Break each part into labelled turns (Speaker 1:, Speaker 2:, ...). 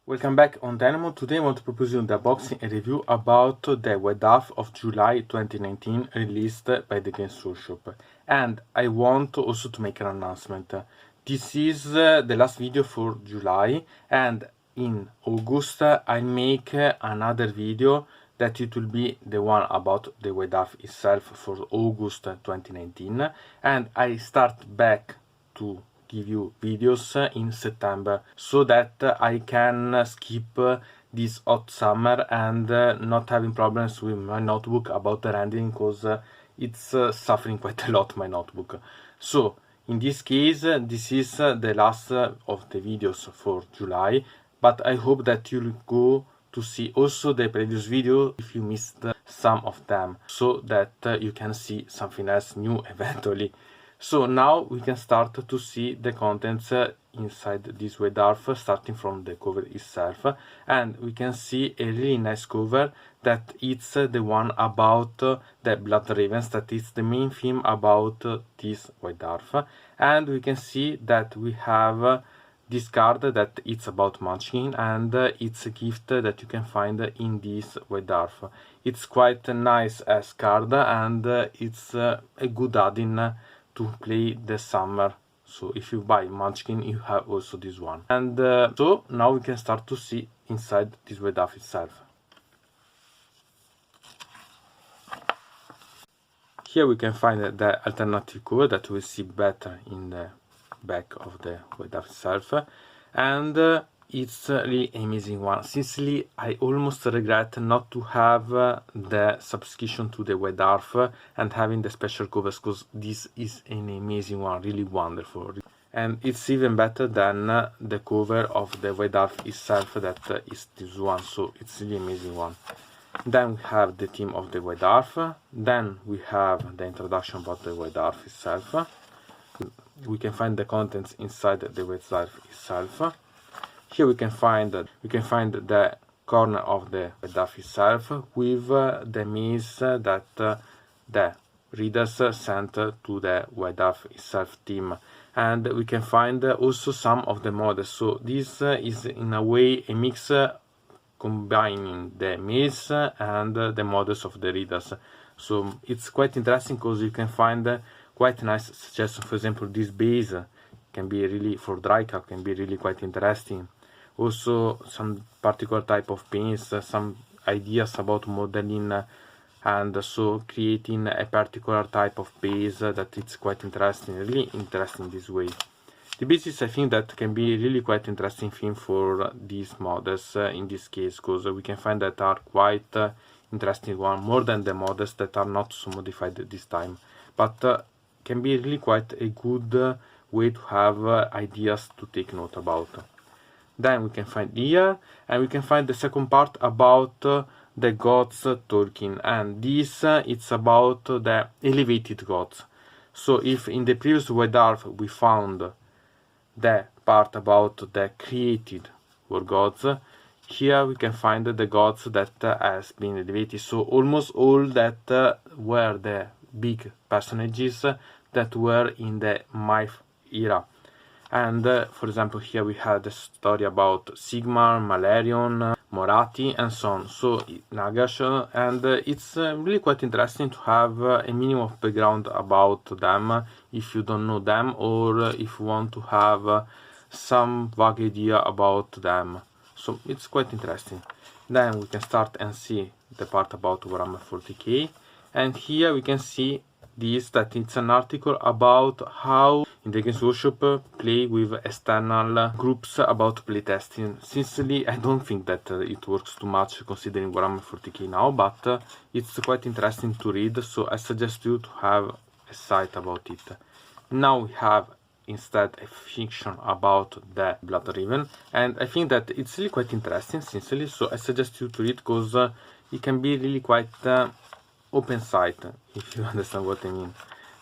Speaker 1: Welcome back on Dynamo. Today I want to propose you the unboxing and review about the White Dwarf of July 2019 released by the Games Workshop. And I want also to make an announcement. This is the last video for July, and in August I'll make another video that it will be the one about the White Dwarf itself for August 2019, and I start back to give you videos in September so that I can skip this hot summer and not having problems with my notebook about the rendering, because it's suffering quite a lot, my notebook. So in this case this is the last of the videos for July, but I hope that you'll go to see also the previous video if you missed some of them, so that you can see something else new eventually. So now we can start to see the contents inside this White Dwarf, starting from the cover itself, and we can see a really nice cover that it's the one about the Blood Ravens, that is the main theme about this White Dwarf. And we can see that we have this card that it's about Munchkin, and it's a gift that you can find in this White Dwarf. It's quite a nice as card, and it's a good add-in to play the summer. So if you buy Munchkin, you have also this one. And so now we can start to see inside this White Dwarf itself. Here we can find the alternative cover that we see better in the back of the White Dwarf itself, and it's really amazing one. Sincerely, I almost regret not to have the subscription to the White Dwarf and having the special covers, because this is an amazing one, really wonderful. And it's even better than the cover of the White Dwarf itself, that is this one, so it's really amazing one. Then we have the theme of the White Dwarf, then we have the introduction about the White Dwarf itself. We can find the contents inside the White Dwarf itself. Here we can find the corner of the White Dwarf itself with the maze that the readers sent to the White Dwarf itself team, and we can find also some of the models. So this is in a way a mix combining the maze and the models of the readers. So it's quite interesting because you can find quite nice suggestions. For example, this base can be really, for dry cap, can be really quite interesting. Also some particular type of paints, some ideas about modeling, and so creating a particular type of base that it's quite interesting, really interesting this way. The basis, I think, that can be really quite interesting thing for these models in this case, because we can find that are quite interesting one, more than the models that are not so modified this time, but can be really quite a good way to have ideas to take note about. Then we can find here, and we can find the second part about the gods talking, and this it's about the elevated gods. So if in the previous White Dwarf we found the part about the created world gods, here we can find the gods that has been elevated. So almost all that were the big personages that were in the myth era. And for example, here we had the story about Sigmar, Malerion, Morati, and so on. So Nagash, and it's really quite interesting to have a minimum of background about them if you don't know them, or if you want to have some vague idea about them. So it's quite interesting. Then we can start and see the part about Warhammer 40k, and here we can see this, that it's an article about how in the Games Workshop play with external groups about playtesting. Sincerely, I don't think that it works too much considering Warhammer 40k now, but it's quite interesting to read, so I suggest you to have a site about it. Now we have instead a fiction about the Blood Raven, and I think that it's really quite interesting, sincerely, so I suggest you to read, because it can be really quite open site, if you understand what I mean.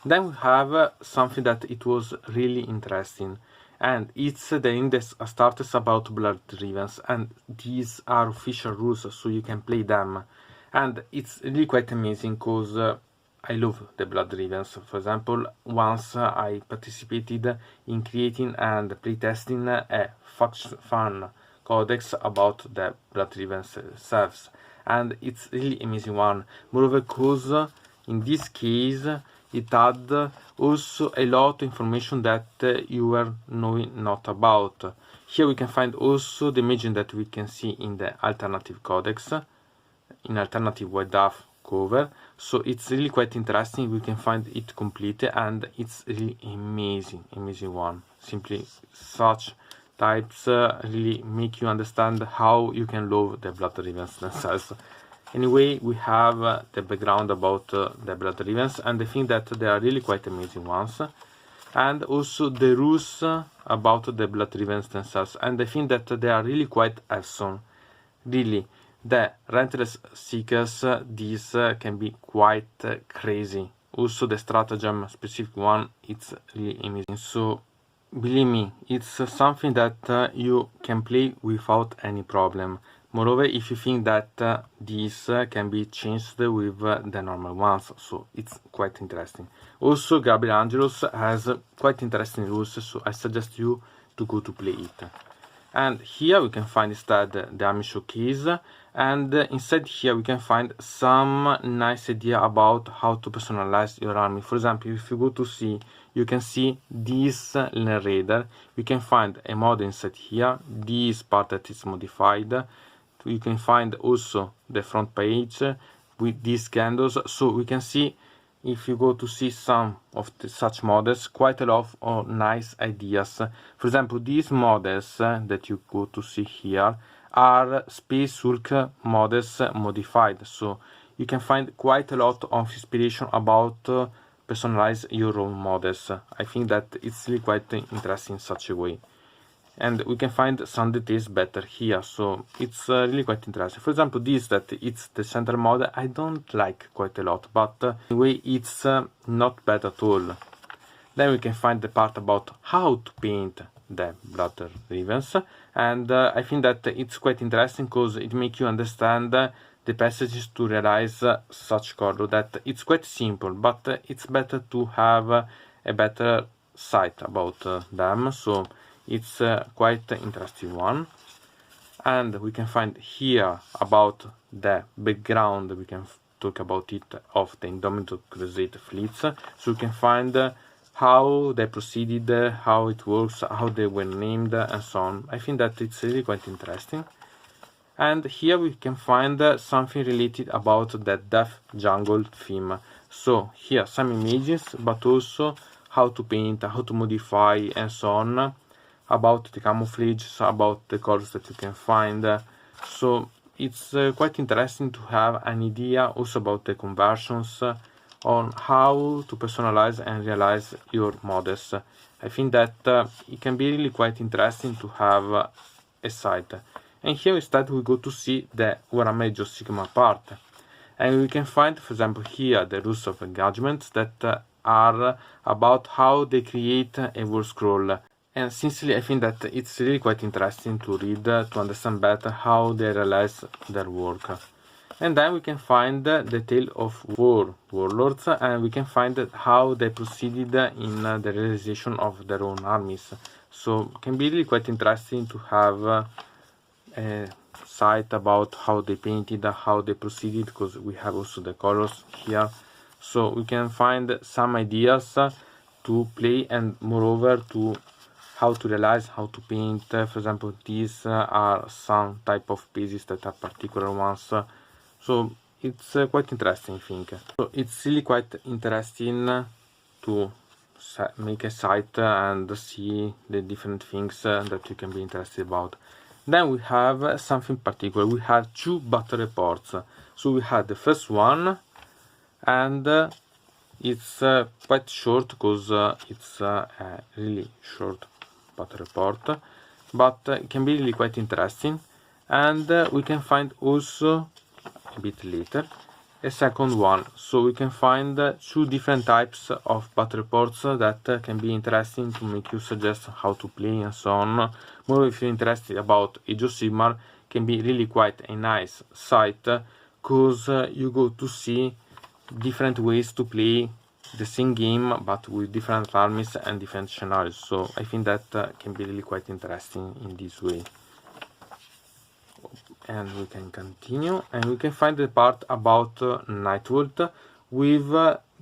Speaker 1: Then we have something that it was really interesting, and it's the index starters about Blood Ravens, and these are official rules, so you can play them, and it's really quite amazing, because I love the Blood Ravens. For example, once I participated in creating and playtesting a fun codex about the blood-driven selves, and it's really amazing one. Moreover, because in this case it had also a lot of information that you were knowing not about. Here we can find also the imaging that we can see in the alternative codex, in alternative White Dwarf cover. So it's really quite interesting. We can find it complete, and it's really amazing one. Simply such types really make you understand how you can love the blood-driven cells. Anyway, we have the background about the blood-driven, and I think that they are really quite amazing ones. And also the rules about the blood-driven stem cells, and I think that they are really quite awesome. Really, the rentless seekers, these can be quite crazy. Also the stratagem specific one, it's really amazing. So believe me, it's something that you can play without any problem. Moreover, if you think that these can be changed with the normal ones, so it's quite interesting. Also, Gabriel Angelos has quite interesting rules, so I suggest you to go to play it. And here we can find instead the army showcase, and inside here we can find some nice idea about how to personalize your army. For example, if you go to see, you can see this narrator. You can find a mod inside here, this part that is modified. You can find also the front page with these candles. So we can see, if you go to see some of such models, quite a lot of nice ideas. For example, these models that you go to see here are Space Hulk models modified. So you can find quite a lot of inspiration about personalize your own models. I think that it's really quite interesting in such a way. And we can find some details better here, so it's really quite interesting. For example, this, that it's the central model, I don't like quite a lot, but anyway, it's not bad at all. Then we can find the part about how to paint the blood-driven, and I think that it's quite interesting because it makes you understand the passages to realize such color. That it's quite simple, but it's better to have a better sight about them. So it's quite interesting one. And we can find here about the background. We can talk about it of the Indomitable Crusade fleets. So we can find how they proceeded, how it works, how they were named, and so on. I think that it's really quite interesting. And here we can find something related about the Death Jungle theme. So here some images, but also how to paint, how to modify, and so on. About the camouflage, so about the colors that you can find. So it's quite interesting to have an idea also about the conversions, on how to personalize and realize your models. I think that it can be really quite interesting to have a site. And here instead we go to see the Warhammer Age of Sigmar part. And we can find, for example, here the rules of engagements that are about how they create a war scroll. And sincerely, I think that it's really quite interesting to read, to understand better how they realize their work. And then we can find the tale of warlords, and we can find how they proceeded in the realization of their own armies. So it can be really quite interesting to have a site about how they painted, how they proceeded, because we have also the colors here. So we can find some ideas to play, and moreover to how to realize how to paint. For example, these are some type of pieces that are particular ones. So it's quite interesting, I think. So it's really quite interesting to make a site and see the different things that you can be interested about. Then we have something particular. We have two battle reports. So we have the first one, and it's quite short because it's a really short battle report, but it can be really quite interesting. And we can find also a bit later a second one. So we can find two different types of battle reports that can be interesting to make you suggest how to play and so on. More if you're interested about Age of Sigmar, can be really quite a nice site because you go to see different ways to play the same game but with different armies and different scenarios. So I think that can be really quite interesting in this way. and we can continue, and we can find the part about Nightwood with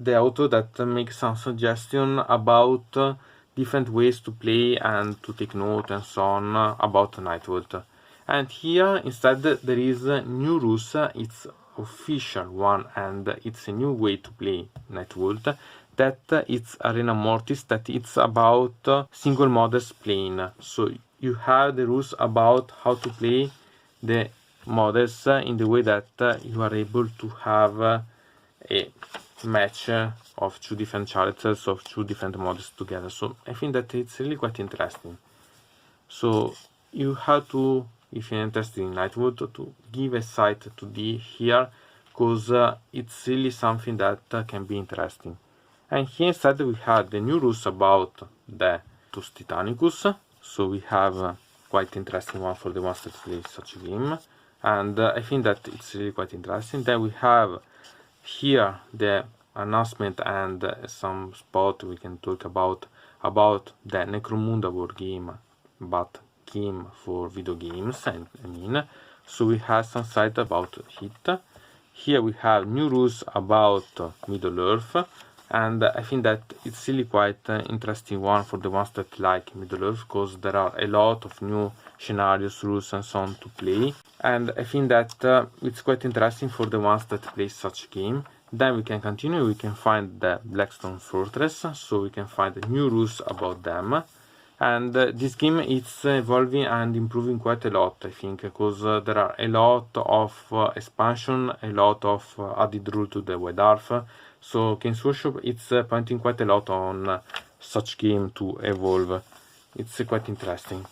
Speaker 1: the author that makes some suggestion about different ways to play and to take note and so on about Nightwood. And here instead there is new rules, it's official one, and it's a new way to play Nightwood, that it's Arena Mortis, that it's about single models playing. So you have the rules about how to play the models in the way that you are able to have a match of two different characters, of two different models together. So I think that it's really quite interesting. So you have to, if you're interested in Nightwood, to give a sight to the here, because it's really something that can be interesting. And here instead we have the new rules about the Tus Titanicus. So we have quite interesting one for the ones that play such a game, and I think that it's really quite interesting. Then we have here the announcement and some spot we can talk about the Necromunda board game, but game for video games, I mean. So we have some site about it. Here we have new rules about Middle Earth, and I think that it's really quite interesting one for the ones that like Middle Earth, because there are a lot of new scenarios, rules and so on to play, and I think that it's quite interesting for the ones that play such game. Then we can continue, we can find the Blackstone Fortress, so we can find the new rules about them. And this game is evolving and improving quite a lot, I think, because there are a lot of expansion, a lot of added rule to the White Dwarf. So Games Workshop it's pointing quite a lot on such game to evolve. It's quite interesting.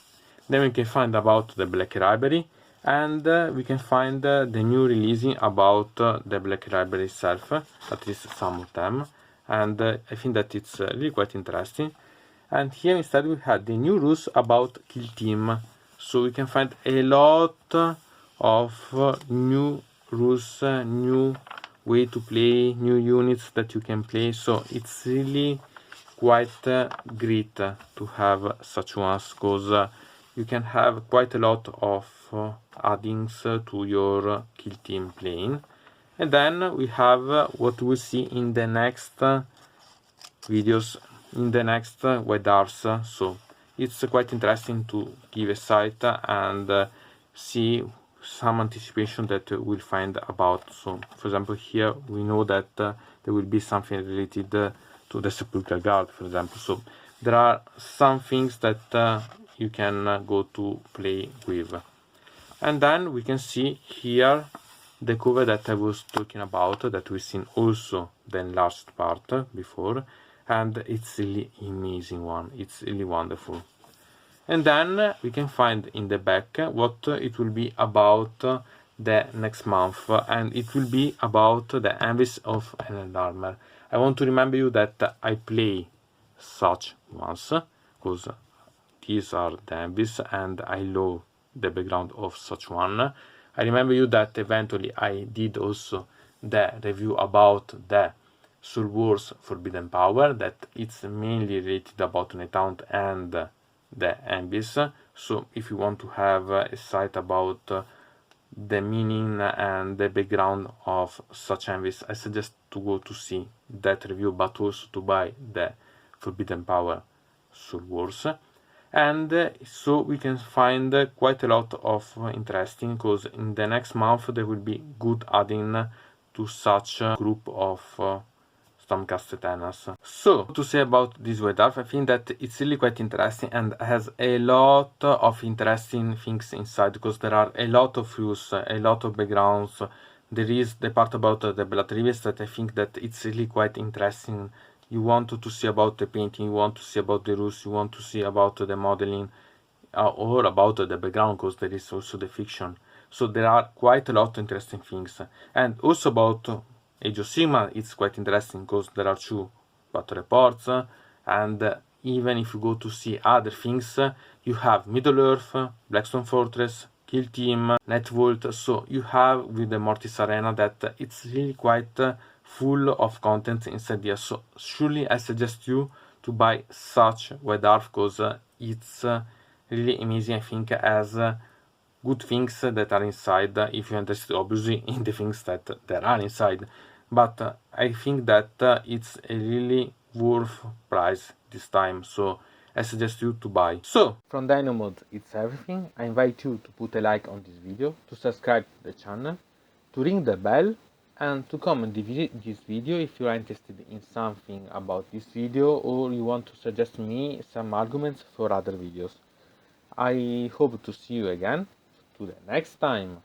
Speaker 1: Then we can find about the Black Library, and we can find the new releasing about the Black Library itself, at least some of them, and I think that it's really quite interesting. And here instead we had the new rules about Kill Team, so we can find a lot of new rules, new way to play, new units that you can play. So it's really quite great to have such ones, because you can have quite a lot of addings to your Kill Team playing. And then we have what we'll see in the next videos, in the next White Dwarfs. So it's quite interesting to give a sight and see some anticipation that we'll find about. So for example here we know that there will be something related to the Sepulchral Guard, for example. So there are some things that you can go to play with. And then we can see here the cover that I was talking about, that we've seen also the enlarged part before, and it's really amazing one, it's really wonderful. And then we can find in the back what it will be about the next month, and it will be about the Envies of Enel Armor. I want to remember you that I play such ones, because these are the Envies and I love the background of such one. I remember you that eventually I did also the review about the Soul Wars Forbidden Power, that it's mainly related about Nighthound and the Envies. So if you want to have a site about the meaning and the background of such Envies, I suggest to go to see that review, but also to buy the Forbidden Power Soul Wars. And so we can find quite a lot of interesting, because in the next month there will be good adding to such a group of Stormcast Tenants. So to say about this White Dwarf, I think that it's really quite interesting and has a lot of interesting things inside, because there are a lot of rules, a lot of backgrounds. There is the part about the Blood Rivers that I think that it's really quite interesting. You want to see about the painting, you want to see about the rules, you want to see about the modeling, or about the background, because there is also the fiction. So there are quite a lot of interesting things. And also about Age of Sigmar, it's quite interesting, because there are 2 battle reports, and even if you go to see other things, you have Middle Earth, Blackstone Fortress, Kill Team, Netvault. So you have with the Mortis Arena that it's really quite full of content inside here. So surely I suggest you to buy such White Dwarf, because it's really amazing. I think as good things that are inside, if you're interested obviously in the things that there are inside. But I think that it's a really worth price this time, so I suggest you to buy. So from DAEMONS it's everything. I invite you to put a like on this video, to subscribe to the channel, to ring the bell, and to comment this video if you are interested in something about this video, or you want to suggest me some arguments for other videos. I hope to see you again to the next time.